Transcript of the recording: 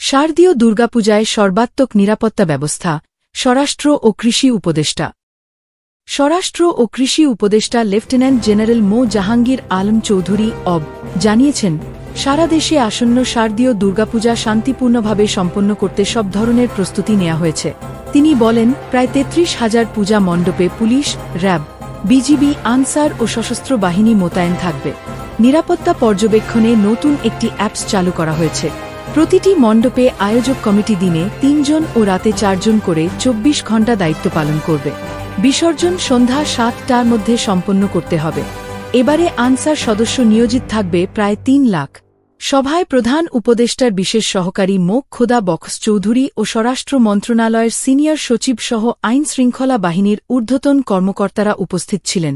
শারদীয় দুর্গাপূজায় সর্বাত্মক নিরাপত্তা ব্যবস্থা, স্বরাষ্ট্র ও কৃষি উপদেষ্টা। স্বরাষ্ট্র ও কৃষি উপদেষ্টা লেফটেন্যান্ট জেনারেল মো জাহাঙ্গীর আলম চৌধুরী জানিয়েছেন, সারা দেশে আসন্ন শারদীয় দুর্গাপূজা শান্তিপূর্ণভাবে সম্পন্ন করতে সব ধরনের প্রস্তুতি নেওয়া হয়েছে। তিনি বলেন, প্রায় ৩৩,০০০ পূজা মণ্ডপে পুলিশ, র্যাব, বিজিবি, আনসার ও সশস্ত্র বাহিনী মোতায়েন থাকবে। নিরাপত্তা পর্যবেক্ষণে নতুন একটি অ্যাপস চালু করা হয়েছে। প্রতিটি মণ্ডপে আয়োজক কমিটি দিনে ৩ জন ও রাতে ৪ জন করে ২৪ ঘণ্টা দায়িত্ব পালন করবে। বিসর্জন সন্ধ্যা ৭টার মধ্যে সম্পন্ন করতে হবে। এবারে আনসার সদস্য নিয়োজিত থাকবে প্রায় ৩ লাখ। সভায় প্রধান উপদেষ্টার বিশেষ সহকারী মো খোদা বখশ চৌধুরী ও স্বরাষ্ট্র মন্ত্রণালয়ের সিনিয়র সচিব সহ আইন শৃঙ্খলা বাহিনীর ঊর্ধ্বতন কর্মকর্তারা উপস্থিত ছিলেন।